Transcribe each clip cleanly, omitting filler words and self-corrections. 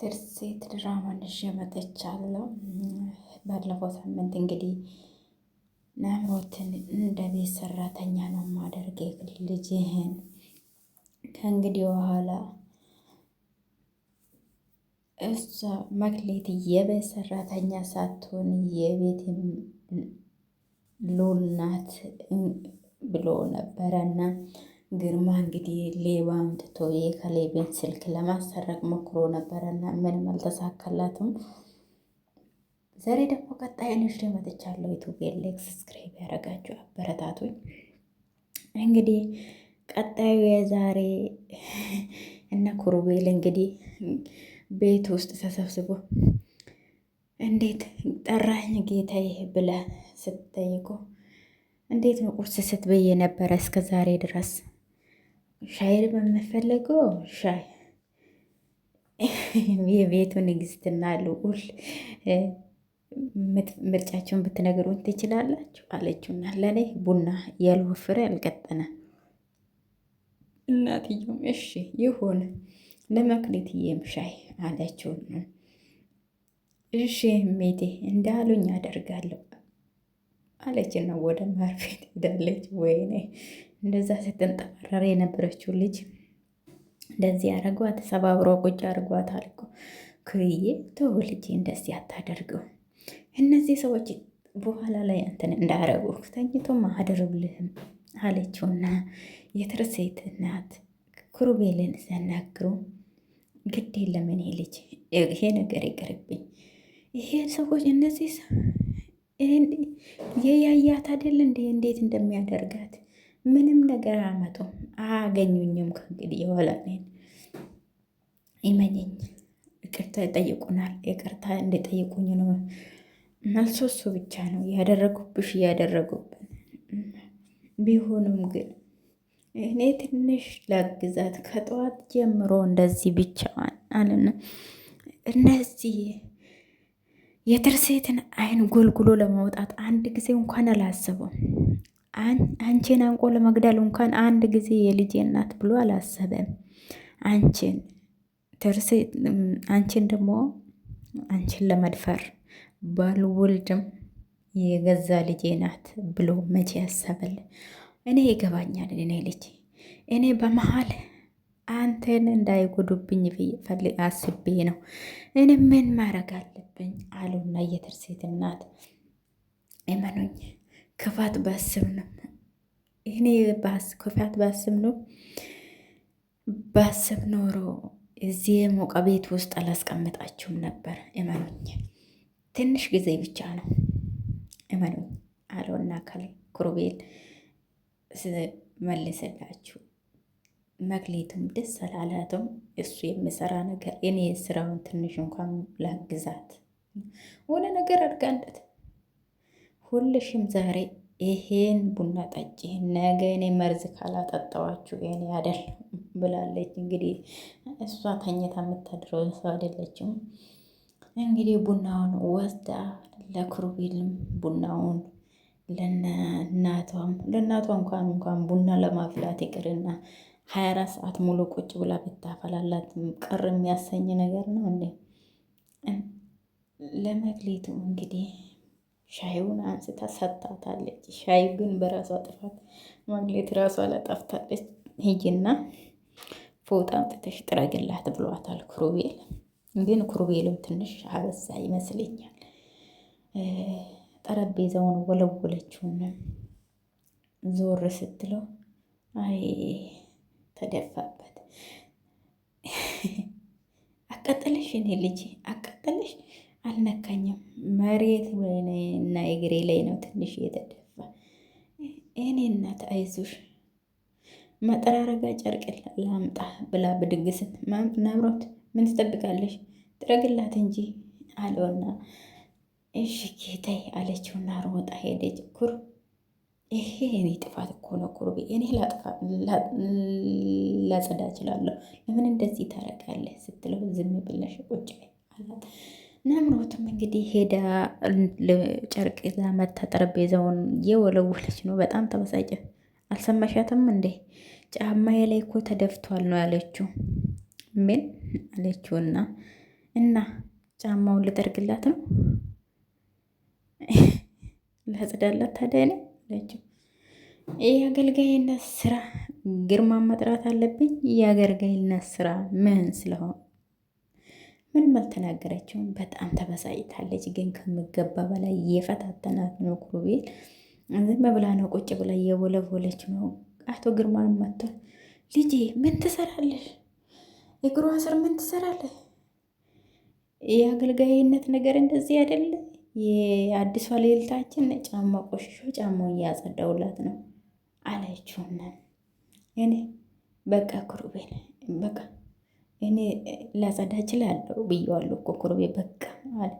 ትርሴት ድራማን ይዤ መጥቻለሁ። ባለፈው ሳምንት እንግዲህ ናምሮትን እንደ ቤት ሰራተኛ ነው ማደርግ ልጅህን ከእንግዲህ በኋላ እሷ መክሌት የቤት ሰራተኛ ሳትሆን የቤት ሉል ናት ብሎ ነበረና ግርማ እንግዲህ ሌባ አምጥቶ የከሌቤን ስልክ ለማሰረቅ ሞክሮ ነበረና ምንም አልተሳካላትም። ዛሬ ደግሞ ቀጣዩን ይዤ መጥቻለሁ። ዩቲዩብ ላይክ ሰብስክራይብ ያደረጋችሁ አበረታቱኝ። እንግዲህ ቀጣዩ የዛሬ እነ ኩሩቤል እንግዲህ ቤት ውስጥ ተሰብስቦ እንዴት ጠራኝ ጌታዬ ብለ ስትጠይቁ እንዴት ነው ቁርስ ስትበይ የነበረ እስከ ዛሬ ድረስ ሻይ በምፈልገው ሻይ የቤቱ ንግስትና ልዑል ምርጫቸውን ብትነግሩኝ ትችላላችሁ አለችውና ለእኔ ቡና ያልወፈረ ያልቀጠነ። እናትየውም እሺ ይሁን ለመክሊትዬም ሻይ አለችው። እሺ ሜቴ እንዳሉኝ አደርጋለሁ አለችና ወደ ማርፌት ሄዳለች። ወይኔ እንደዛ ስትንጠባረር የነበረችው ልጅ እንደዚህ ያደረጓት ሰባብሮ ቁጭ አድርጓታል እኮ። ክዬ ተው ልጄ እንደዚህ አታደርገው። እነዚህ ሰዎች በኋላ ላይ አንተን እንዳያረጉ ተኝቶ አያደርጉልህም አለችውና የትርሴት እናት ኩሩቤልን ሲያናግሩ ግድ የለም እኔ ልጅ ይሄ ነገር ይቅርብኝ። ይሄ ሰዎች እነዚህ የያያት አይደል እንዴ እንዴት እንደሚያደርጋት ምንም ነገር አመጡም አያገኙኝም። ከእንግዲህ የኋላ እኔን ይመኘኝ ይቅርታ ይጠይቁናል። ይቅርታ እንዲጠይቁኝ ነው መልሶ እሱ ብቻ ነው ያደረጉብሽ እያደረጉብን። ቢሆንም ግን እኔ ትንሽ ላግዛት ከጠዋት ጀምሮ እንደዚህ ብቻዋን አለና እነዚህ የትርሴትን አይን ጎልጉሎ ለማውጣት አንድ ጊዜ እንኳን አላሰበም። አንቺን አንቆ ለመግደል እንኳን አንድ ጊዜ የልጄ እናት ብሎ አላሰበም። አንቺን ደግሞ አንቺን ለመድፈር ባልወልድም የገዛ ልጄ ናት ብሎ መቼ ያሰበል? እኔ ይገባኛል። እኔ ልጅ እኔ በመሀል አንተን እንዳይጎዱብኝ አስቤ ነው። እኔ ምን ማድረግ አለብኝ አሉና የትርሴት እናት እመኑኝ ክፋት ባስብ ነው እኔ ክፋት ባስብ ኖሮ እዚህ የሞቀ ቤት ውስጥ አላስቀምጣችሁም ነበር። እመኑኝ ትንሽ ጊዜ ብቻ ነው እመኑኝ አለውና ኩሩቤል መልስላችሁ። መክሌቱም ደስ አላላትም። እሱ የሚሰራ ነገር እኔ ስራውን ትንሽ እንኳን ላግዛት ሆነ ነገር አድርጋለት ሁልሽም ዛሬ ይሄን ቡና ጠጪ፣ ነገ እኔ መርዝ ካላጠጣዋችሁ እኔ አይደለም ብላለች። እንግዲህ እሷ ተኝታ የምታድረው ሰው አይደለችም። እንግዲህ ቡናውን ወስዳ ለኩሩቤልም ቡናውን ለእናቷ እንኳን ቡና ለማፍላት ይቅርና 24 ሰዓት ሙሉ ቁጭ ብላ ብታፈላላት ቅር የሚያሰኝ ነገር ነው እንዴ? ለመክሊቱ እንግዲህ ሻዩን አንስታ ሰጥታታለች። ሻዩ ግን በራሷ ጥፋት መክሊት ራሷ ለጠፍታለች። ሂጂና ፎጣ አምጥተሽ ጥረግላት ብሏታል ኩሩቤል። ግን ኩሩቤልም ትንሽ አበዛ ይመስለኛል። ጠረጴዛውን ወለወለችውና ዞር ስትለው አይ ተደፋበት። አቃጠለሽ እኔ ልጅ አቃጠለሽ። አልነካኝም መሬት እና እግሬ ላይ ነው ትንሽ የተደፋ። እኔ እናት አይዞሽ መጠራረጋ ጨርቅ ላምጣ ብላ ብድግስት ናምሮት ምን ትጠብቃለሽ? ጥረግላት እንጂ አለውና እሺ ጌታዬ አለችውና ሮጣ ሄደች። ይሄ እኔ ጥፋት እኮ ነው ኩሩቤ፣ እኔ ላጸዳ እችላለሁ፣ ለምን እንደዚህ ታረጋለህ ስትለው ዝም ብለሽ ቁጭ አላት። ናምሮትም እንግዲህ ሄዳ ጨርቅ ይዛ መታ ጠረጴዛውን የወለወለች ነው። በጣም ተበሳጨ። አልሰማሻትም እንዴ? ጫማዬ ላይ እኮ ተደፍቷል ነው ያለችው። ምን አለችውና እና ጫማውን ልጠርግላት ነው ላጽዳላት ታዲያ እኔ አለችው። ይህ አገልጋይነት ስራ ግርማ መጥራት አለብኝ። የአገልጋይነት ስራ ምን ስለሆነ ምንም አልተናገረችውም። በጣም ተበሳጭታለች፣ ግን ከምገባ በላይ እየፈታተናት ነው። ኩሩቤል ዝም ብላ ነው ቁጭ ብላ እየቦለቦለች ነው። አቶ ግርማን መጥቶ ልጄ ምን ትሰራለሽ? እግሯ ስር ምን ትሰራለህ? የአገልጋይነት ነገር እንደዚህ አይደለ? የአዲሷ ሌልታችን ጫማ ቆሽሾ ጫማውን እያጸዳውላት ነው አለችውና እኔ በቃ ኩሩቤል በቃ እኔ ላጸዳ እችላለሁ ብዬዋለሁ እኮ ኩሩቤል በቃ አለ።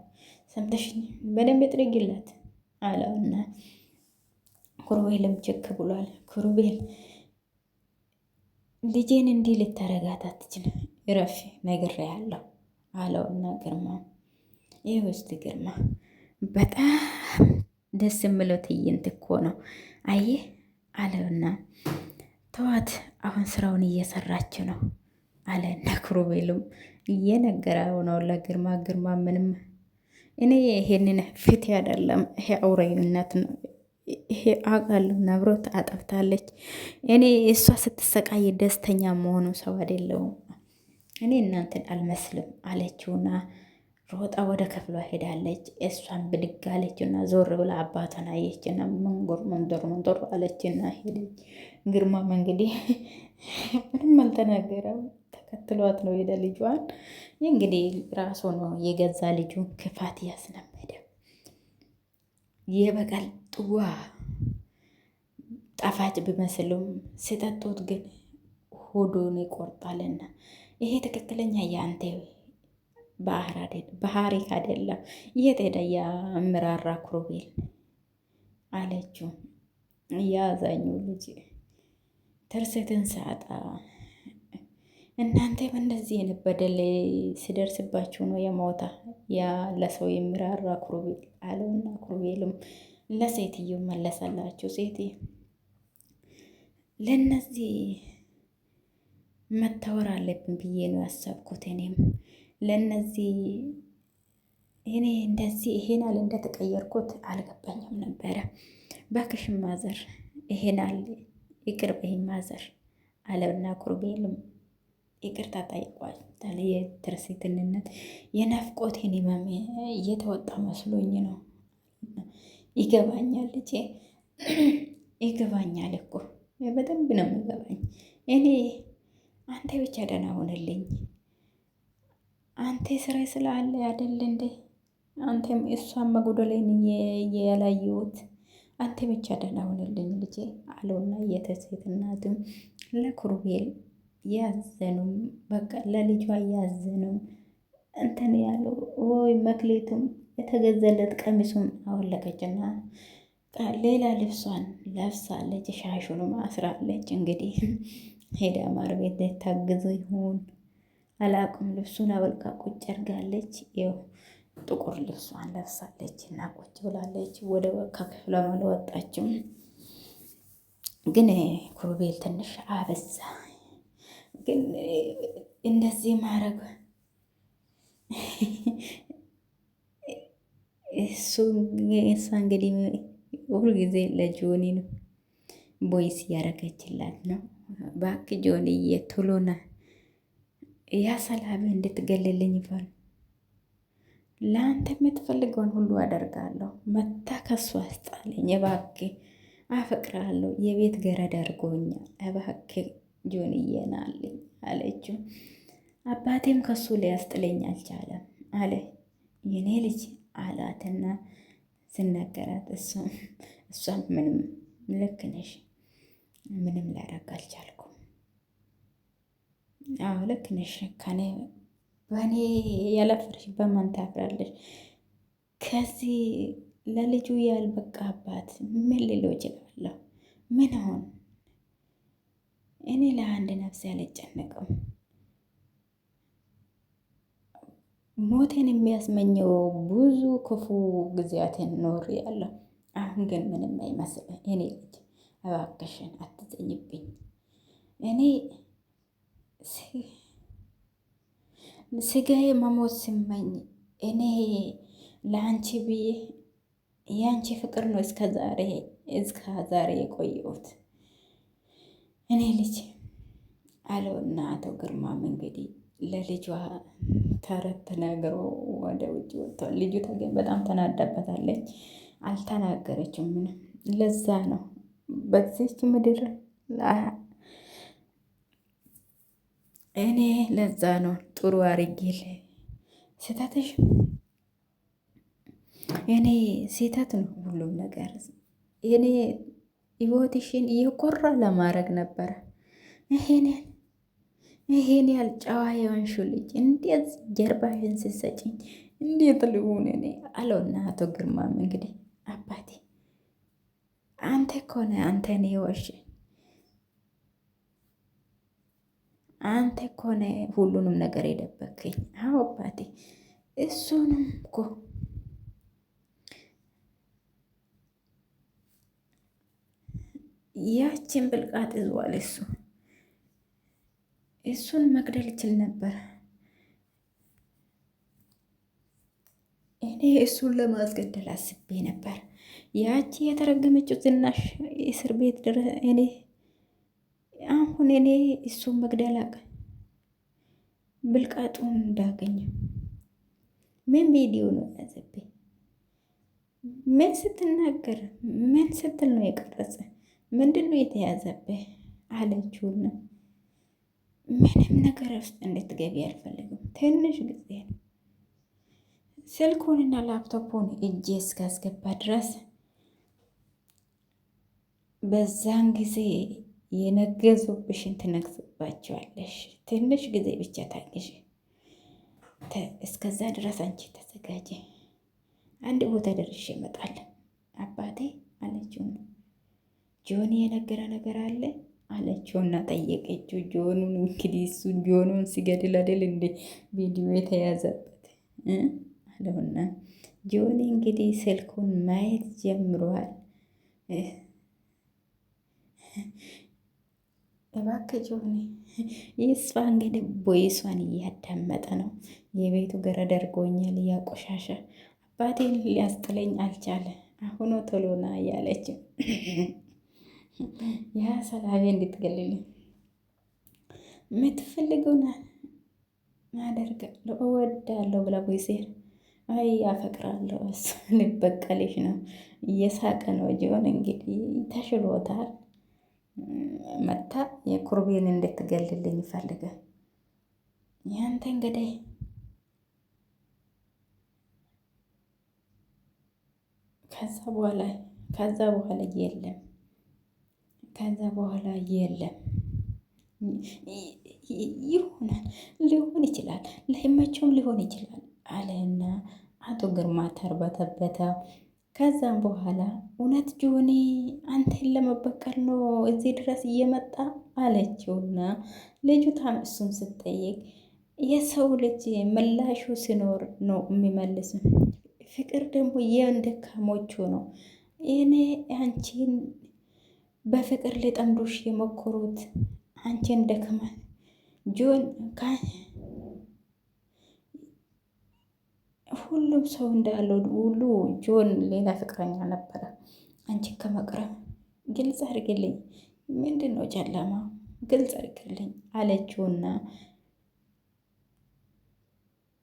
ሰምተሽኝ በደንብ ጥረጊላት አለውና ኩሩቤልም ችክ ብሏል። ኩሩቤል ልጄን እንዲህ ልታረጋት አትችልም፣ እረፊ ነግሬሃለሁ አለውና ግርማ ይህ ውስጥ ግርማ በጣም ደስ የምለው ትዕይንት እኮ ነው አየህ አለውና ተዋት አሁን ስራውን እየሰራች ነው አለና ክሩቤልም እየነገረው ነው ለግርማ። ግርማ ምንም እኔ ይሄንን ፊት አይደለም ይሄ አውሬነት ነው ይሄ አውቃለሁ። ነብሮት አጠፍታለች። እኔ እሷ ስትሰቃይ ደስተኛ መሆኑ ሰው አይደለሁም። እኔ እናንተን አልመስልም አለችውና ሮጣ ወደ ክፍሏ ሄዳለች። እሷን ብድግ አለችና ዞር ብላ አባቷን አየችና መንዶር አለችና ሄደች። ግርማም እንግዲህ ምንም አልተናገረም። ተከትሏት ነው ሄደ ልጇን። እንግዲህ ራሱ ነው የገዛ ልጁን ክፋት ያስለመደ። የበቀል ጥዋ ጣፋጭ ቢመስሉም ሲጠጡት ግን ሆዱን ይቆርጣልና ይሄ ትክክለኛ የአንተ ባህሪክ አይደለም። የት ሄደ የምራራ ክሩቤል አለችው። ያዛኙ ልጅ ትርሴትን ሳጣ እናንተ በእንደዚህ አይነት በደል ሲደርስባችሁ ነው የሞታ ያ ለሰው የሚራራ ክሩቤል አለውና ክሩቤልም ለሴትዮ መለሰላችሁ። ሴት ለነዚህ መታወር አለብን ብዬ ነው ያሰብኩት። እኔም ለነዚህ እኔ እንደዚህ ይሄናል እንደተቀየርኩት አልገባኝም ነበረ። ባክሽን ማዘር ይሄናል ይቅር በይ ማዘር አለውና ኩሩቤልም ይቅርታ ጠይቋል። የትርሲትንነት የናፍቆቴን ህመም እየተወጣ መስሎኝ ነው። ይገባኛል ልጄ ይገባኛል እኮ በደንብ ነው የሚገባኝ። እኔ አንተ ብቻ ደህና ሆነልኝ። አንተ ስራ ስላለ አይደል እንዴ አንተም እሷን መጉደሌን ያላየሁት አንተ ብቻ ደህና ሆነልኝ ልጄ አለውና የትርሲት እናትም ለኩሩቤል ያዘኑም በቃ ለልጇ ያዘኑም እንትን ያለው ወይ መክሌቱም የተገዘለት ቀሚሱን አወለቀችና ሌላ ልብሷን ለብሳለች። ሻሹንም አስራለች። እንግዲህ ሄዳ ማር ቤት ታግዞ ይሆን አላውቅም። ልብሱን አበልቃ ቁጭ አድርጋለች። ይኸው ጥቁር ልብሷን ለብሳለች እና ቁጭ ብላለች። ወደ ከክፍሏ አልወጣችም። ግን ኩሩቤል ትንሽ አበዛ። ግን እንደዚህ ማድረግ እሷ እንግዲህ ሁሉ ጊዜ ለጆኒ ነው ቦይስ እያደረገችላት ነው። ባክ ጆኒዬ ቶሎና ያ ሰላም እንድትገልልኝ ይባል ለአንተ የምትፈልገውን ሁሉ አደርጋለሁ። መታ ከሱ አስጣለኝ እባክህ፣ አፈቅራለሁ። የቤት ገረድ አድርጎኛል። እባክህ ጆኒዬ ናልኝ አለችው። አባቴም ከሱ ሊያስጥለኝ አልቻለም አለ የኔ ልጅ አላትና ስነገራት እሷም ምንም ልክ ነሽ፣ ምንም ላደርግ አልቻልኩም። አዎ ልክ ነሽ። ከኔ በእኔ ያለፍርሽ በማን ታፍራለሽ? ከዚህ ለልጁ ያልበቃ አባት ምን ልለው እችላለሁ? ምን አሁን እኔ ለአንድ ነፍስ ያልጨነቅም ሞቴን የሚያስመኘው ብዙ ክፉ ጊዜያትን ኖር ያለሁ። አሁን ግን ምንም አይመስልም። እኔ ልጅ እባክሽን አትዘኝብኝ። እኔ ስጋዬ መሞት ሲመኝ እኔ ለአንቺ ብዬ የአንቺ ፍቅር ነው እስከ ዛሬ የቆየሁት እኔ ልጅ አለውና አቶ ግርማም እንግዲህ ለልጇ ተረት ተናግሮ ወደ ውጭ ወጥቷል። ልጅቷ ግን በጣም ተናዳበታለች። አልተናገረችም ምንም። ለዛ ነው በዚች ምድር እኔ ለዛ ነው ጥሩ አርጌል ስህተትሽ እኔ ስህተት ነው ሁሉም ነገር እኔ ህይወትሽን እየኮራ ለማድረግ ነበረ። ይሄን ያህል ጨዋ የሆንሽው ልጅ እንዴት ጀርባሽን ስትሰጪኝ እንዴት ልሁን እኔ አለውና አቶ ግርማም እንግዲህ አባቴ አንተ ኮነ አንተን ይወሽ አንተ ኮነ ሁሉንም ነገር የደበከኝ። አዎ አባቴ እሱንም እኮ ያችን ብልቃጥ ይዟል እሱን መግደል ይችል ነበር። እኔ እሱን ለማስገደል አስቤ ነበር። ያቺ የተረገመችው ዝናሽ እስር ቤት ድረስ አሁን እኔ እሱን መግደል ብልቃጡን እንዳገኘ ምን ቪዲዮ ነው ያዘብኝ? ምን ስትናገር ምን ስትል ነው የቀረጸ? ምንድን ነው የተያዘብህ አለችውና ምንም ነገር ውስጥ እንድትገቢ አልፈልግም። ትንሽ ጊዜ ነው ስልኩንና ላፕቶፑን እጄ እስካስገባ ድረስ በዛን ጊዜ የነገዙብሽን ትነግዝባቸዋለሽ። ትንሽ ጊዜ ብቻ ታግሽ። እስከዛ ድረስ አንቺ ተዘጋጀ። አንድ ቦታ ደርሼ እመጣለሁ አባቴ አለችው። ጆኒ የነገረ ነገር አለ አለችውና ጠየቀችው። ጆኑን እንግዲህ እሱ ጆኑን ሲገድል አይደል እንደ ቪዲዮ የተያዘበት አለውና ጆኒ እንግዲህ ስልኩን ማየት ጀምሯል። እባክህ ጆኒ ይስፋ እንግዲህ ቦይሷን እያዳመጠ ነው። የቤቱ ገረድ አድርጎኛል እያቆሻሻ አባቴን ሊያስጥለኝ አልቻለ። አሁኑ ቶሎና እያለችው ያ ሰላቤ እንድትገልልኝ የምትፈልገውን አደርጋለሁ እወዳለሁ ብላ ቦይሴር አይ አፈቅራለሁ እሱ ልበቀልሽ ነው እየሳቀ ነው። ጆን እንግዲህ ተሽሎታል። መታ የኩርቤን እንድትገልልኝ ይፈልጋል። ያንተ እንግዲህ ከዛ በኋላ የለም ይሆናል ሊሆን ይችላል ላይመቸውም ሊሆን ይችላል አለና አቶ ግርማ ተርበተበተ። ከዛም በኋላ እውነት ጆኒ አንተን ለመበቀል ነው እዚህ ድረስ እየመጣ አለችውና ልጅቷም እሱን ስትጠይቅ የሰው ልጅ ምላሹ ሲኖር ነው የሚመልስ። ፍቅር ደግሞ የደካሞቹ ነው። እኔ አንቺን በፍቅር ሊጠምዱሽ የሞከሩት አንቺን ደክመን ጆን ሁሉም ሰው እንዳለው ሁሉ ጆን ሌላ ፍቅረኛ ነበረ። አንቺ ከመቅረብ ግልጽ አድርግልኝ፣ ምንድን ነው ጨለማ? ግልጽ አድርግልኝ አለችውና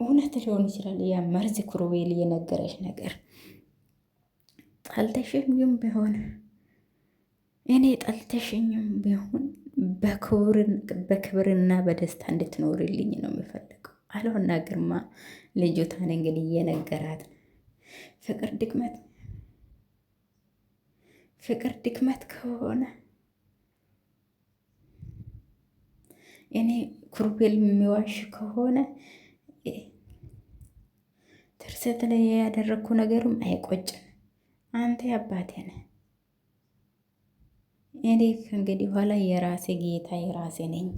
እውነት ሊሆን ይችላል ያ መርዝ ክሩቤል የነገረች ነገር ጠልተሽኝም ቢሆን እኔ ጠልተሽኝም ቢሆን በክብርና በደስታ እንድትኖርልኝ ነው የምፈልገው አለውና ግርማ ልጅቷን እንግዲህ እየነገራት ፍቅር ድክመት ከሆነ እኔ ኩሩቤል የሚዋሽ ከሆነ ትርሰት ላይ ያደረግኩ ነገርም አይቆጭም። አንተ አባቴ ነህ። እኔ ከእንግዲህ በኋላ የራሴ ጌታ የራሴ ነኝ።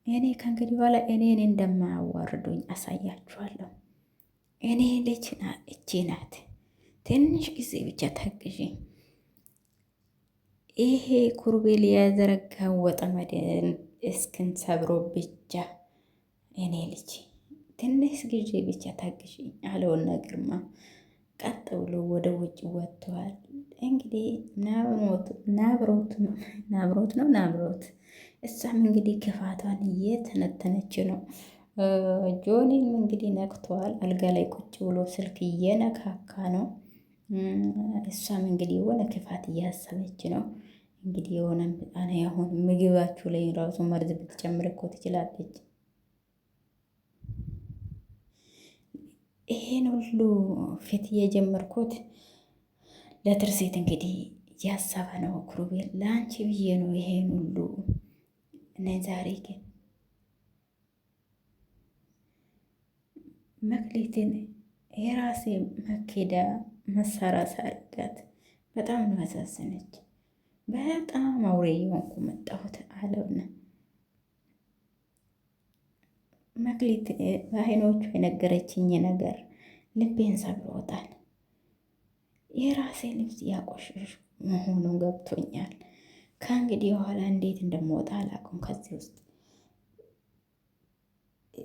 እኔ ከእንግዲህ በኋላ እኔን እንደማያዋርዱኝ አሳያችኋለሁ። እኔ ልጅ እቺ ናት። ትንሽ ጊዜ ብቻ ታግዢ። ይሄ ኩሩቤል የዘረጋው ወጠመድ እስክን ሰብሮ ብቻ እኔ ልጅ ትንሽ ጊዜ ብቻ ታግሽ አለውና ግርማ ቀጥ ብሎ ወደ ውጭ ወጥተዋል። እንግዲህ ናብሮት እሷም እንግዲህ ክፋቷን እየተነተነች ነው። ጆኒም እንግዲህ ነቅተዋል። አልጋ ላይ ቁጭ ብሎ ስልክ እየነካካ ነው። እሷም እንግዲህ የሆነ ክፋት እያሰበች ነው። እንግዲህ የሆነ እኔ አሁን ምግባችሁ ላይ ራሱ መርዝ ብትጨምር እኮ ትችላለች። ይሄን ሁሉ ፊት የጀመርኩት ለትርሴት እንግዲህ ያሰበ ነው። ክሩቤል ለአንቺ ብዬ ነው ይሄን ሁሉ እኔ ዛሬ ግን መክሊትን የራሴ መኬዳ መሳሪያ ሳርጋት በጣም ነው ያሳዘነች። በጣም አውሬ የሆንኩ መጣሁት አለውና መክሊት በአይኖቹ የነገረችኝ ነገር ልቤን ሰብሮታል። የራሴ ልብስ ያቆሸሽ መሆኑን ገብቶኛል። ከእንግዲህ በኋላ እንዴት እንደምወጣ አላውቅም ከዚህ ውስጥ።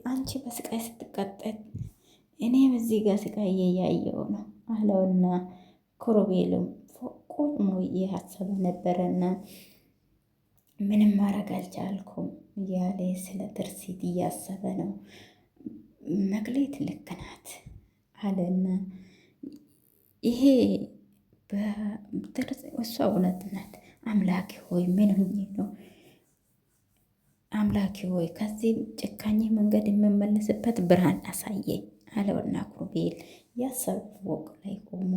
አንቺ በስቃይ ስትቀጠል እኔም እዚህ ጋር ስቃይ እያየው ነው አለውና ክሩቤልም ቆሞ እያሰበ ነበረና ምንም ማድረግ አልቻልኩም እያለ ስለ ትርሲት እያሰበ ነው። መክሊት ልክ ናት አለና ይሄ እሷ እውነት ናት። አምላኪ ሆይ ምን ሆኜ ነው? አምላኪ ሆይ ከዚህ ጭካኝ መንገድ የምመለስበት ብርሃን አሳየኝ አለውና ክሩቤል ያሰበው ፎቅ ላይ ቆሞ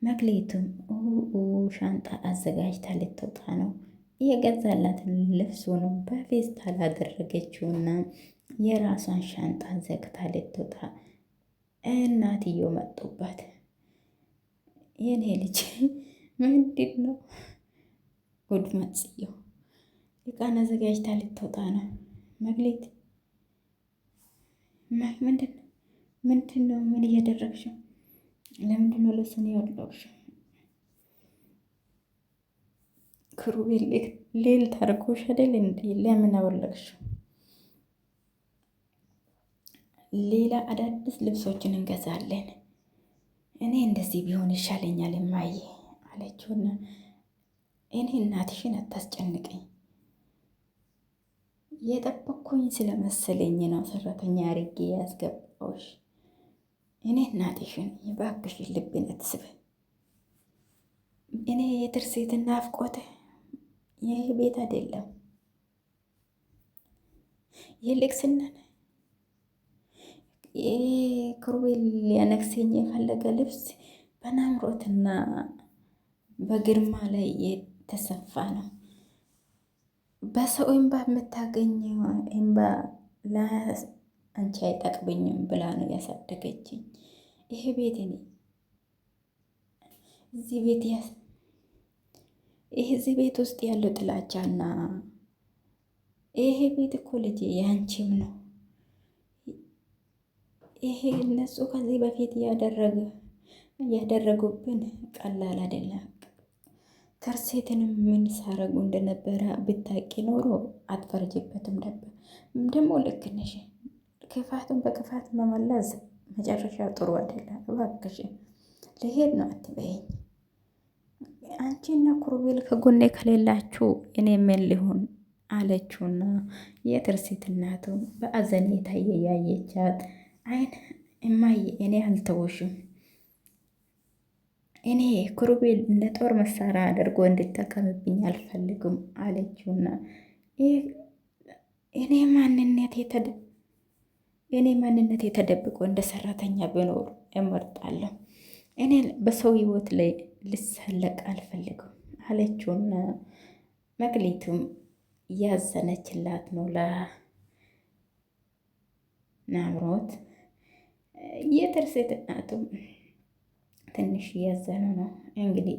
መክሊትም ሻንጣ አዘጋጅታ ልትወጣ ነው። የገዛላትን ልብሱንም በፌስታል አደረገችውና የራሷን ሻንጣ ዘግታ ልትወጣ እናትየው መጡባት። የኔ ልጅ ምንድን ነው? ጉድ መጽየው እቃን አዘጋጅታ ልትወጣ ነው። መክሊት ምንድን ነው? ምን እያደረግሽው? ለምንድን ነው ልብሱን ያወለቅሽው? ክሩቤል ሌል ታርጎሽ አይደል እንዴ? ለምን አወለቅሽው? ሌላ አዳዲስ ልብሶችን እንገዛለን። እኔ እንደዚህ ቢሆን ይሻለኛል እማዬ አለችውና እኔ እናትሽን አታስጨንቀኝ፣ የጠበቅኩኝ ስለመሰለኝ ነው ሰራተኛ አርጌ ያስገባውሽ። እኔ እናትሽን የባክሽን ልቤን አትስብ። እኔ የትርሴትን ናፍቆት ይህ ቤት አይደለም የልቅስናን ክሩቤል ሊያነግሰኝ የፈለገ ልብስ በናምሮትና በግርማ ላይ የተሰፋ ነው። በሰው እምባ የምታገኘው እምባ ለአንቺ አይጠቅብኝም ብላ ነው ያሳደገችኝ። ይሄ ቤት እኔ እዚህ ቤት ውስጥ ያለው ጥላቻና ይሄ ቤት እኮ ልጄ ያንቺም ነው። ይሄ እነሱ ከዚህ በፊት ያደረጉብን ቀላል አይደለም። ተርሴትንም ምን ሳረጉ እንደነበረ ብታቂ ኖሮ አትፈርጅበትም ነበር። ደግሞ ልክ ነሽ። ክፋቱን በክፋት መመለስ መጨረሻው ጥሩ አይደለም። እባክሽ ልሄድ ነው አትበይኝ። አንቺና ክሩቤል ከጎኔ ከሌላችሁ እኔ ምን ሊሆን አለችውና የትርሲት እናቱ በአዘኔታ ያየቻት አይን እማዬ እኔ አልተውሽም። እኔ ክሩቤል እንደ ጦር መሳሪያ አድርጎ እንድጠቀምብኝ አልፈልግም አለችውና እኔ ማንነት የተደብቆ እንደ ሰራተኛ ብኖር እመርጣለሁ። እኔ በሰው ህይወት ላይ ልሰለቅ አልፈልግም አለችውና መክሊቱም እያዘነችላት ነው ለናምሮት። የትርሴት እናቱም ትንሽ እያዘኑ ነው። እንግዲህ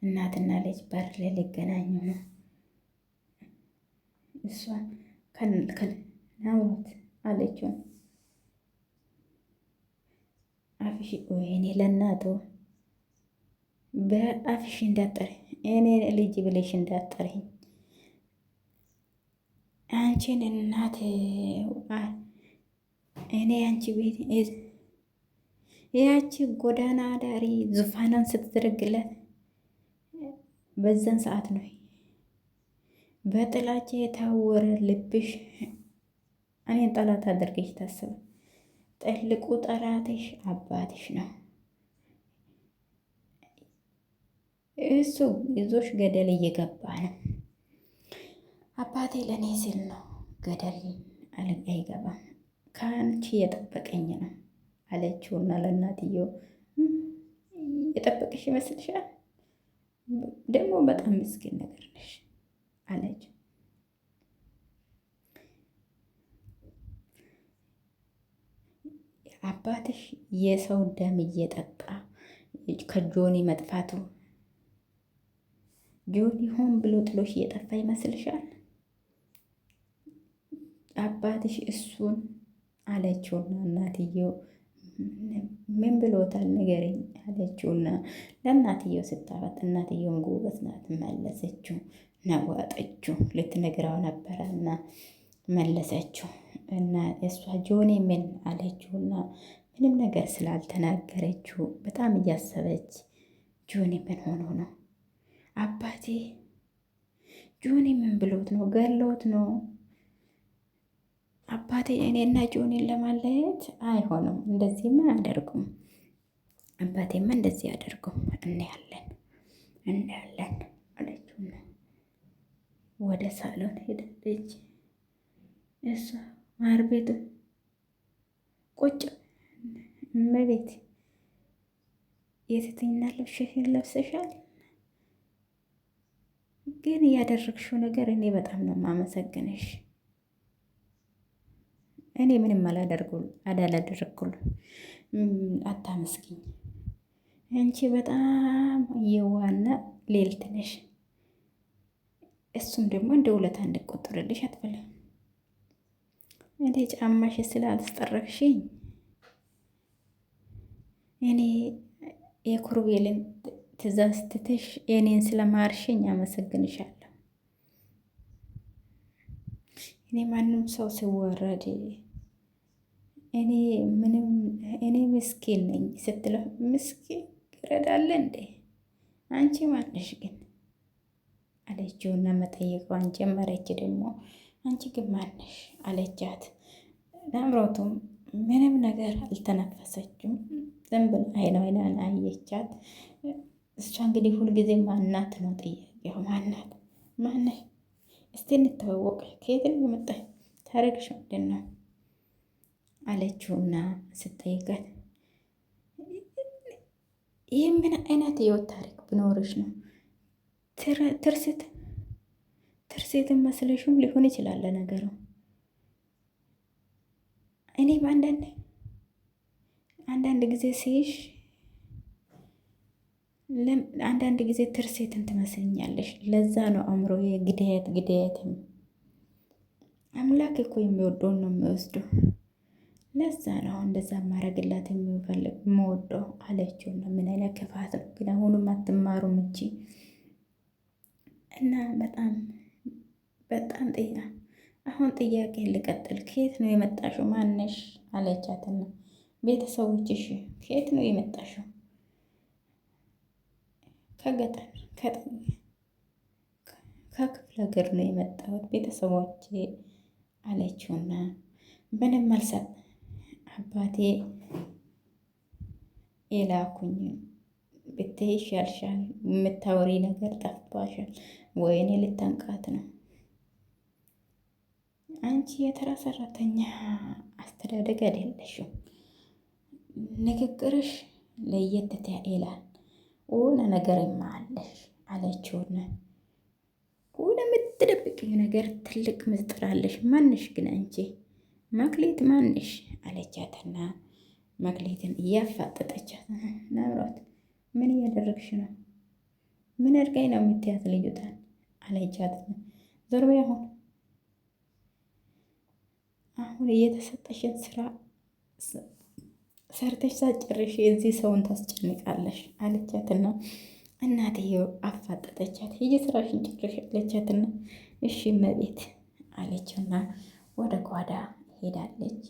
እናትና ልጅ በር ላይ ሊገናኙ ነው። እሷን ናምሮት አለችው አፍሽ ወይኔ ለእናቱ በአፍሽ እንዳጠሪ እኔ ልጅ ብለሽ እንዳጠሪኝ አንቺን እናት እኔ አንቺ ቤት ያቺ ጎዳና ዳሪ ዙፋናን ስትዘረግለት በዛን ሰዓት ነው በጥላቻ የታወረ ልብሽ እኔን ጠላት አድርገሽ ታስብ። ጥልቁ ጠላትሽ አባትሽ ነው። እሱ ይዞሽ ገደል እየገባ ነው። አባቴ ለእኔ ሲል ነው ገደል አይገባም፣ ከአንቺ የጠበቀኝ ነው አለችውና ለእናትየው የጠበቀሽ ይመስልሻል? ደግሞ በጣም ምስኪን ነገር ነሽ አለች። አባትሽ የሰው ደም እየጠጣ ከጆኒ መጥፋቱ ጆኒ ሆን ብሎ ጥሎሽ እየጠፋ ይመስልሻል? አባትሽ እሱን አለችውና እናትየው ምን ብሎታል ንገረኝ አለችውና ለእናትየው ስታወጥ እናትየውም ጎበዝ ናት መለሰችው። ነዋጠችው ልትነግረው ነበረና መለሰችው እና እሷ ጆኒ ምን አለችውና ምንም ነገር ስላልተናገረችው በጣም እያሰበች ጆኒ ምን ሆኖ ነው አባቴ ጆኒ ምን ብሎት ነው ገሎት ነው አባቴ እኔና ጆኒን ለማለየት አይሆንም፣ እንደዚህማ አያደርጉም፣ አባቴማ እንደዚህ አያደርጉም፣ እናያለን አለችውና ወደ ሳሎን ሄደች። እሷ ማር ቤቱ ቁጭ እመቤት የትትኝና ልብስሽን ለብሰሻል፣ ግን ያደረግሽው ነገር እኔ በጣም ነው የማመሰግንሽ። እኔ ምንም አላደረግኩል፣ አታመስግኝ። አንቺ በጣም የዋና ሌልት ነሽ። እሱም ደግሞ እንደ ውለታ እንድቆጥርልሽ አትፈልም። እኔ ጫማሽ ስላልስጠረግሽኝ እኔ የኩርቤልን ትእዛዝ ትተሽ የኔን ስለማርሽኝ አመሰግንሻለሁ። እኔ ማንም ሰው ሲወረድ እኔ ምስኪን ነኝ ስትለው ምስኪን ይረዳል እንዴ አንቺ ማነሽ ግን አለችውና መጠየቋን ጀመረች። ደግሞ አንቺ ግን ማነሽ አለቻት። ለአምሮቱም ምንም ነገር አልተነፈሰችም። ዝም ብላ አይኗን አየቻት። እሷ እንግዲህ ሁልጊዜ ማናት ነው ጥያቄው፣ ማነሽ እስቲ እንተዋወቅ፣ ከየት ነው የመጣሽ፣ ታሪክሽ ምንድን ነው አለችውና ስጠይቃት ይህ ምን አይነት የህይወት ታሪክ ብኖርሽ ነው? ትርሴትን መስለሽም ሊሆን ይችላል ለነገሩ። እኔም አንዳንድ ጊዜ ሲይሽ አንዳንድ ጊዜ ትርሴትን ትመስልኛለሽ። ለዛ ነው አእምሮ ግዳየትም አምላክ እኮ የሚወደውን ነው የሚወስደው። ለዛ ነው እንደዛ ማረግላት የምወደው አለችው። እና ምን አይነት ክፋት ነው ግን አሁንም አትማሩም እንጂ እና በጣም አሁን ጥያቄ ልቀጥል። ከየት ነው የመጣሽው? ማነሽ አለቻትና ቤተሰቦችሽ ከየት ነው የመጣሽው? ከገጠር ከክፍለ ሀገር ነው የመጣሁት ቤተሰቦቼ አለችውና ምንም አልሰጥ አባቴ የላኩኝ ብትይ ይሻልሻል፣ የምታወሪ ነገር ጠፍቷሻል። ወይኔ ልታንቃት ነው። አንቺ የተራ ሰራተኛ አስተዳደግ አይደለሽም፣ ንግግርሽ ለየት ይላል። ሆነ ነገር ይማለሽ አለችውና ሆነ የምትደብቂው ነገር ትልቅ ምስጢር አለሽ። ማንሽ ግን አንቺ መክሌት ማንሽ አለቻትና መክሌትን እያፋጠጠቻት ናምሮት ምን እያደረግሽ ነው? ምን አድርጋኝ ነው የምትያት ልዩታል አለቻት። ዞር በይ አሁን እየተሰጠሽን ስራ ሰርተሽ ሳጨርሽ የዚህ ሰውን ታስጨንቃለሽ አለቻትና እናትየው አፋጠጠቻት። የስራሽን ጨርሽ አለቻትና እሺ እመቤት አለችና ወደ ጓዳ ሄዳለች።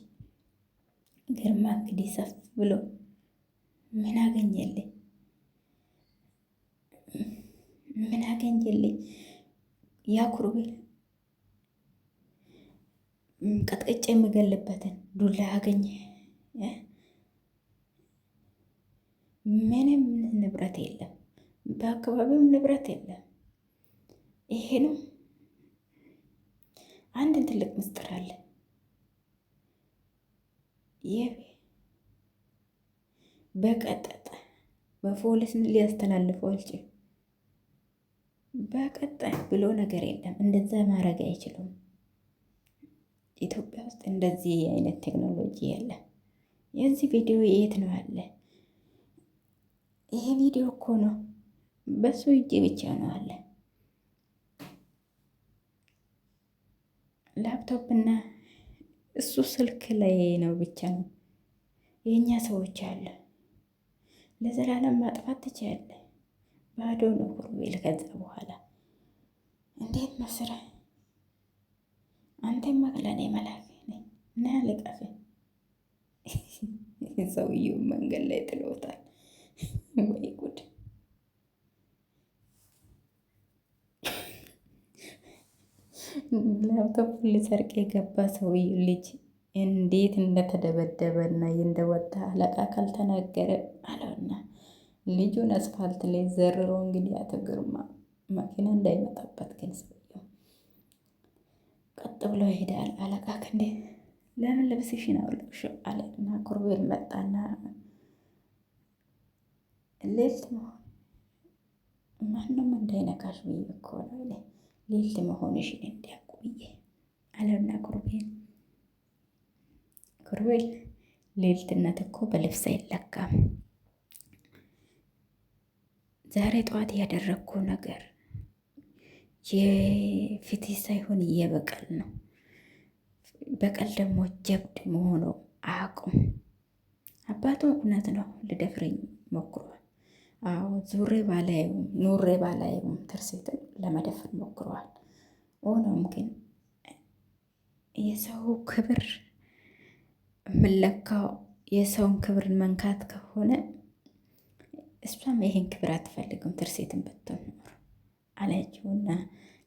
ግርማ እንግዲህ ሰፍ ብሎ ምን አገኘልኝ? ምን አገኘልኝ? ያ ኩሩቤል ቀጥቅጬ የምገልበትን ዱላ አገኘ። ምንም ንብረት የለም፣ በአካባቢውም ንብረት የለም። ይሄ ነው። አንድን ትልቅ ምስጢር አለ። ይህ በቀጥታ በፖሊስ ሊያስተላልፈው አልችልም። በቀጣይ ብሎ ነገር የለም። እንደዛ ማድረግ አይችሉም። ኢትዮጵያ ውስጥ እንደዚህ አይነት ቴክኖሎጂ የለም። የዚህ ቪዲዮ የት ነው አለ? ይሄ ቪዲዮ እኮ ነው በሱ እጅ ብቻ ነው አለ። ላፕቶፕ እና እሱ ስልክ ላይ ነው ብቻ ነው። የእኛ ሰዎች አለ ለዘላለም ማጥፋት ትችላለህ። ባዶ ነው ኩሩቤል። ከዛ በኋላ እንዴት መስራት አንተ መቅለኔ መላክ እና ልቀፍ ሰውየው መንገድ ላይ ጥሎታል። ወይ ጉድ! ላፕቶፕ ሊሰርቅ የገባ ሰውየው ልጅ እንዴት እንደተደበደበ እና እንደወጣ አለቃ ካልተናገረ አለውና ልጁን አስፋልት ላይ ዘርሮ እንግዲህ አቶ ግርማ መኪና እንዳይመጣበት ግን ሰውየው ቀጥ ብሎ ይሄዳል። አለቃ ክንዴ ለምን ልብስሽን አውልቅሽው አለና ኩሩቤል መጣና ሌልት መሆን ማንም እንዳይነካሽ ብዬ እኮ ነው ሌልት መሆንሽን እንዲያውቁ ብዬ አለና ኩሩቤል ሌልትነት እኮ በልብስ አይለካም። ዛሬ ጠዋት ያደረግኩ ነገር የፍትህ ሳይሆን የበቀል ነው። በቀል ደግሞ ጀብድ መሆኑ አያውቁም። አባቱ እውነት ነው ልደፍረኝ ሞክሯል። አዎ ኑሬ ባላየውም ትርሲትን ለመደፈር ሞክረዋል። ሆኖም ግን የሰው ክብር የምለካው የሰውን ክብር መንካት ከሆነ እሷም ይሄን ክብር አትፈልግም። ትርሲትን ብትኖር አለችውና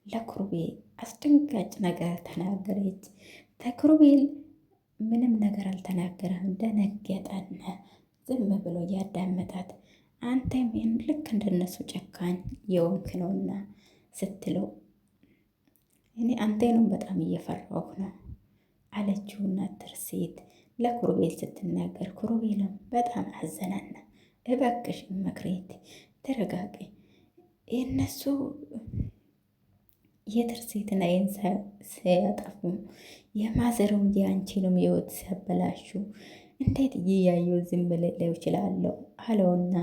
ለኩሩቤል አስደንጋጭ ነገር ተናገረች። ተኩሩቤል ምንም ነገር አልተናገረም። ደነገጠና ዝም ብሎ እያዳመጣት አንተም ልክ እንደነሱ ጨካኝ የወንክ ነውና ስትለው እኔ አንተንም በጣም እየፈራሁ ነው አለችውና ትርሲት ለኩሩቤል ስትናገር ኩሩቤልም በጣም አዘናና እባክሽ መክሬት ተረጋጊ፣ የእነሱ የትርሲትን አይን ሲያጠፉ የማዘሩም የአንቺንም ህይወት ሲያበላሹ እንዴት እያየው ዝም ልለው እችላለሁ አለውና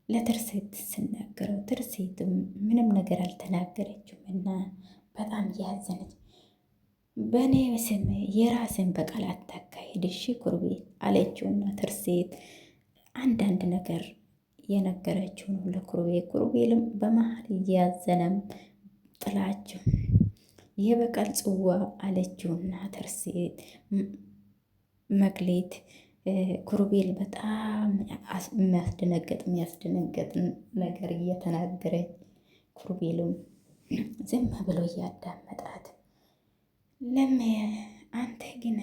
ለትርሲት ስናገረው ትርሲትም ምንም ነገር አልተናገረችም እና በጣም ያዘነች በእኔ ስም የራስን በቀል አታካሂድ እሺ ኩሩቤል አለችውና ትርሲት አንዳንድ ነገር የነገረችው ነው ለኩሩቤል። ኩሩቤልም በመሀል እያዘነም ጥላቸው የበቀል ጽዋ አለችውና ትርሲት መክሌት ኩሩቤል በጣም የሚያስደነግጥ ነገር እየተናገረች ኩሩቤልም ዝም ብሎ እያዳመጣት አንተ ግን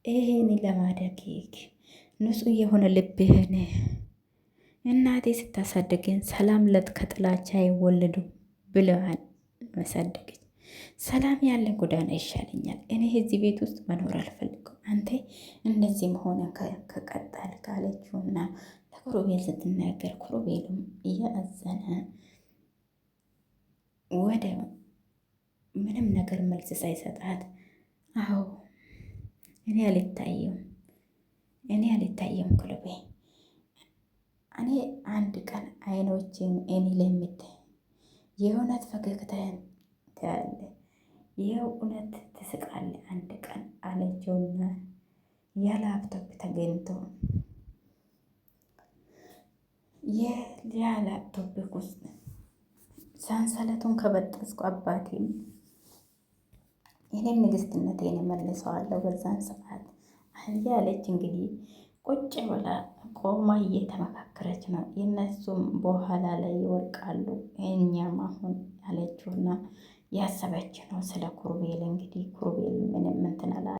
ይሄን ለማድረግ ንጹሕ የሆነ ልብህን እናቴ ስታሳድገን ሰላም ከጥላቻ አይወለዱም ብለዋል። መሳደገች ሰላም ያለ ጎዳና ይሻለኛል። እኔ እዚህ ቤት ውስጥ መኖር አልፈልግም። አንተ እንደዚህ መሆን ከቀጠል ካለችውና ለኩሩቤል ስትናገር ኩሩቤልም እያዘነ ወደ ምንም ነገር መልስ ሳይሰጣት አዎ እኔ አልታየም ኩሩቤ እኔ አንድ ቀን አይኖችን እኔ ለምታይ የእውነት ፈገግታን ታያለ፣ የእውነት ትስቃለ አንድ ቀን አለችውና የላፕቶፕ ተገኝቶ የላፕቶፕ ውስጥ ሰንሰለቱን ከበጠስኩ አባቴም እኔም ንግስትነቴን እመልሰዋለሁ በዛን ሰዓት እያለች እንግዲህ ቁጭ ብላ ቆማ እየተመካከረች ነው። የነሱም በኋላ ላይ ይወድቃሉ። እኛም አሁን ያለችውና ያሰበች ነው ስለ ኩሩቤል። እንግዲህ ኩሩቤል ምንም እንትን አላለም።